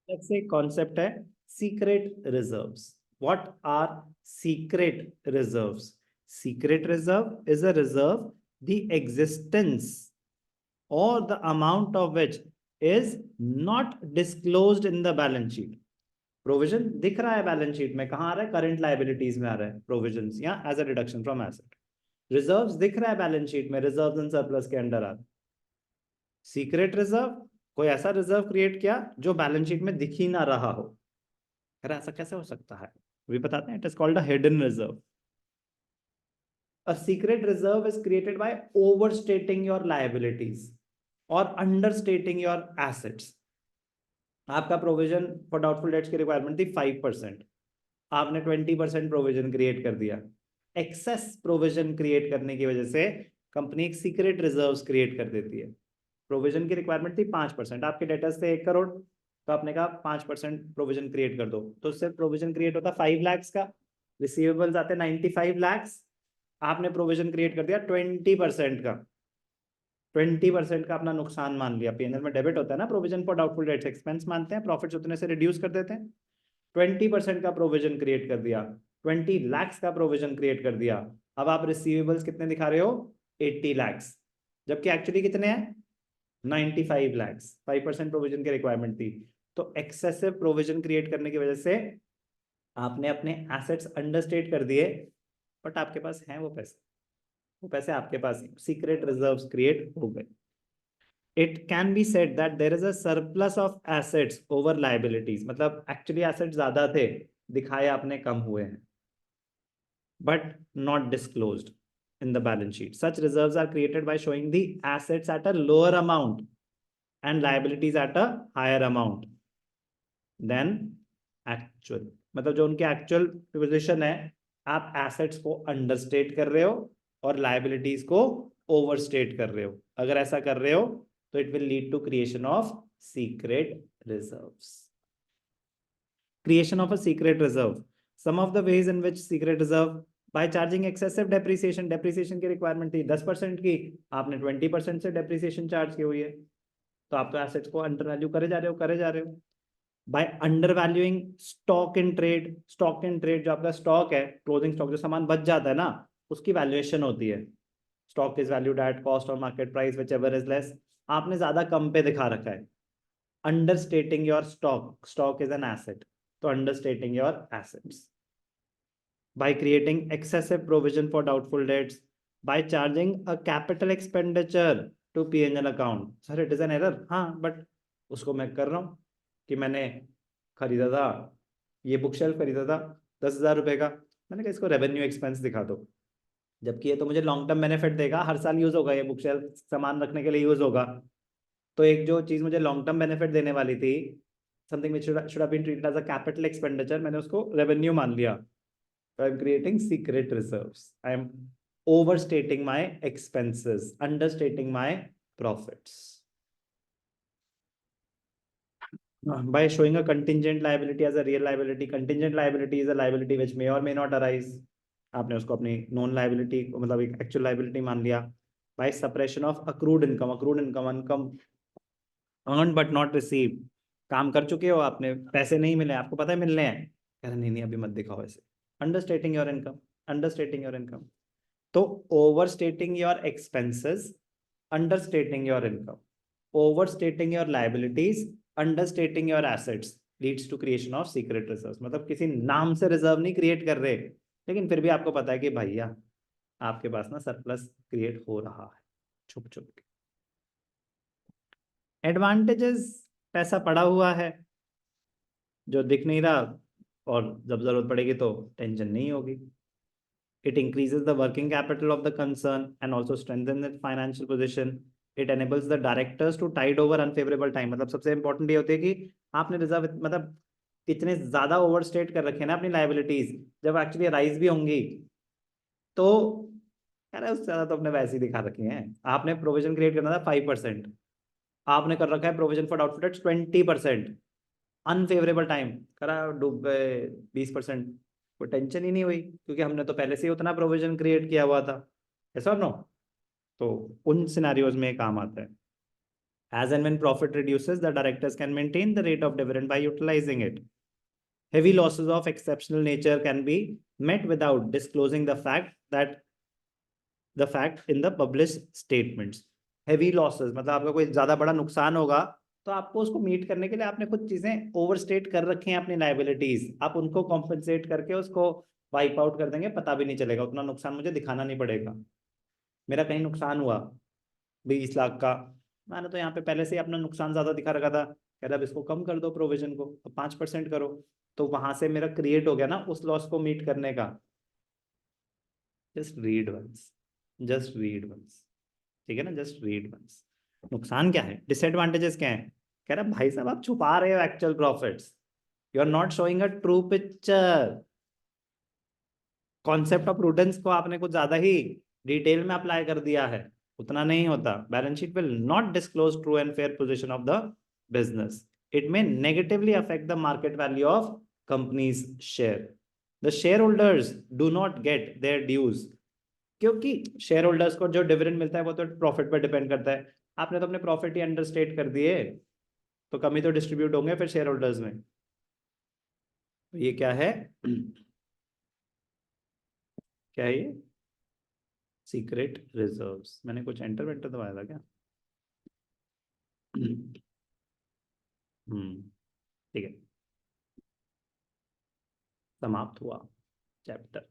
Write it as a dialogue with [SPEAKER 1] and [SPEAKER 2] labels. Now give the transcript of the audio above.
[SPEAKER 1] Let's say concept है secret reserves. What are secret reserves? Secret reserve is a reserve the existence or the amount of which is not disclosed in the balance sheet. Provision दिख रहा है balance sheet में, कहां आ रहा है? Current liabilities में आ रहा है प्रोविजंस, या as a reduction from asset. Reserves दिख रहा है बैलेंस शीट में, रिजर्व्स एंड सरप्लस के अंडर आ रहा है. सीक्रेट रिजर्व, कोई ऐसा रिजर्व क्रिएट किया जो बैलेंस शीट में दिख ही ना रहा हो. अरे ऐसा कैसे हो सकता है? भी बताते हैं. It is called a hidden reserve. A secret reserve is created by overstating your liabilities or understating your assets. आपका प्रोविजन फॉर डाउटफुल डेट्स की रिक्वायरमेंट थी 5%, आपने 20% प्रोविजन क्रिएट कर दिया. एक्सेस प्रोविजन क्रिएट करने की वजह से कंपनी एक सीक्रेट रिजर्व्स क्रिएट कर देती है. प्रोविजन की रिक्वायरमेंट थी 5%, आपके डेटर्स थे 1 करोड़, तो आपने कहा 5% प्रोविजन क्रिएट कर दो, तो उससे प्रोविजन क्रिएट होता 5 लाख का. रिसीवेबल्स आते 95 लाख, आपने प्रोविजन क्रिएट कर दिया 20% का. 20% का अपना नुकसान मान लिया. पीएनएल में डेबिट होता है ना provision for doubtful debts, expense मानते हैं, प्रॉफिट्स उतने से रिड्यूस कर देते हैं. 20% का प्रोविजन क्रिएट कर दिया, 20 लाख का प्रोविजन क्रिएट कर दिया. अब आप रिसीवेबल्स कितने दिखा रहे हो? 80 लाख, जबकि एक्चुअली कितने हैं? 95 लाख. 5% प्रोविजन की रिक्वायरमेंट थी. तो एक्सेसिव प्रोविजन क्रिएट करने की वजह से आपने अपने एसेट्स अंडरस्टेट कर दिए, बट आपके पास हैं वो पैसे, वो पैसे आपके पास हैं. सीक्रेट रिजर्व्स क्रिएट हो गए. It can be said that there is a surplus of assets over liabilities. मतलब एक्चुअली एसेट्स ज्यादा थे, दिखाए आपने कम हुए हैं, but not disclosed in the balance sheet. Such reserves are created by showing the assets at a lower amount and liabilities at a higher amount than actual. मतलब जो उनके एक्चुअल पोजीशन है, आप एसेट्स को अंडरस्टेट कर रहे हो और लायबिलिटीज को ओवरस्टेट कर रहे हो. अगर ऐसा कर रहे हो तो it will lead to creation of secret reserves. Creation of a secret reserve. Some of the ways in which secret reserve, by charging excessive depreciation. Depreciation की रिक्वायरमेंट थी 10% की, आपने 20% से डेप्रिसिएशन चार्ज की हुई है, तो आप तो एसेट्स को अंडर वैल्यू करे जा रहे हो, करे जा रहे हो. By under valuing stock in trade. Stock in trade, जो आपका स्टॉक है, क्लोजिंग स्टॉक, जो सामान बच जाता है ना, उसकी वैल्यूएशन होती है. Stock is valued at cost और market price whichever is less. आपने ज्यादा कम पे दिखा रखा है. Understating your stock. Stock is an asset, तो understating your assets. By creating excessive provision for doubtful debts, by charging a capital expenditure to P&L account. Sir, it is an error. हाँ, but उसको मैं कर रहा हूँ कि मैंने खरीदा था, ये बुक शेल्फ खरीदा था 10,000 रुपए का, मैंने कहा इसको रेवेन्यू एक्सपेंस दिखा दो, जबकि ये तो मुझे लॉन्ग टर्म बेनिफिट देगा, हर साल यूज होगा, ये बुक शेल्फ सामान रखने के लिए यूज होगा. तो एक जो चीज मुझे लॉन्ग टर्म बेनिफिट देने वाली थी, something which should have been treated as a capital expenditure, मैंने उसको revenue मान लिया. So I'm creating secret reserves. I'm overstating my expenses, understating my profits. By showing a contingent liability as a real liability. Contingent liability is a liability which may or may not arise. आपने उसको अपनी non liability, मतलब एक actual liability मान लिया. By suppression of accrued income. Accrued income, income earned but not received. काम कर चुके हो, आपने पैसे नहीं मिले, आपको पता है मिलने हैं, कह रहे नहीं नहीं अभी मत दिखाओ ऐसे. Understating your income. Understating your income. तो overstating your expenses, understating your income, overstating your liabilities, understating your assets leads to creation of secret reserves. मतलब किसी नाम से रिजर्व नहीं क्रिएट कर रहे, लेकिन फिर भी आपको पता है कि भैया आपके पास ना सरप्लस क्रिएट हो रहा है छुप छुप के. एडवांटेजेस, पैसा पड़ा हुआ है जो दिख नहीं रहा, और जब जरूरत पड़ेगी तो टेंशन नहीं होगी. It increases the working capital of the concern and also strengthens its financial position. It enables the directors to tide over unfavorable time. मतलब सबसे इंपॉर्टेंट ये होती है कि आपने रिजर्व मतलब इतने ज्यादा ओवरस्टेट कर रखे हैं ना अपनी लाइबिलिटीज, जब एक्चुअली राइज भी होंगी तो यार उससे ज्यादा तो अपने वैसे ही दिखा रखे हैं. आपने प्रोविजन क्रिएट करना था 5%, आपने कर रखा है provision for doubtful debts 20%. Unfavourable time करा, डूब गए 20%, कोई टेंशन ही नहीं हुई, क्योंकि हमने तो पहले से ही उतना प्रोविजन क्रिएट किया हुआ था. ऐसा नो, तो उन सिनेरियोज में काम आता है. As and when profit reduces, the directors can maintain the rate of dividend by utilizing it. Heavy losses of exceptional nature can be met without disclosing the fact in the published statements. Heavy losses मतलब आपका कोई ज्यादा बड़ा नुकसान होगा तो आपको उसको मीट करने के लिए आपने कुछ चीजें ओवरस्टेट कर रखी हैं अपनी लाइबिलिटीज, आप उनको कॉम्पेंसेट करके उसको वाइप आउट कर देंगे, पता भी नहीं चलेगा, उतना नुकसान मुझे दिखाना नहीं पड़ेगा। मेरा कहीं नुकसान हुआ 20 लाख का, मैंने तो यहाँ पे पहले से ही अपना नुकसान ज्यादा दिखा रखा था, कह रहा अब इसको कम कर दो प्रोविजन को, अब 5% करो, तो वहां से मेरा क्रिएट हो गया ना उस लॉस को मीट करने का। Just read once, just read once, ठीक है ना, जस्ट रीड वंस। नुकसान क्या है, डिसएडवांटेजेस क्या है, कह रहा भाई साहब आप छुपा रहे हो actual profits, you are not showing a true picture. Concept of prudence को आपने कुछ ज्यादा ही डिटेल में अप्लाई कर दिया है, उतना नहीं होता। Balance sheet will not disclose true and fair position of the business, it may negatively affect the market value of company's share, the share holders do not get their dues, क्योंकि share holders को जो dividend मिलता है वो तो profit पर depend करता है, आपने तो अपने प्रॉफिट ही अंडरस्टेट कर दिए, तो कमी तो डिस्ट्रीब्यूट होंगे फिर शेयर होल्डर्स में। तो ये क्या है, क्या है ये, सीक्रेट रिजर्व्स। मैंने कुछ एंटर वेंटर दबाया था क्या? ठीक है, समाप्त हुआ चैप्टर।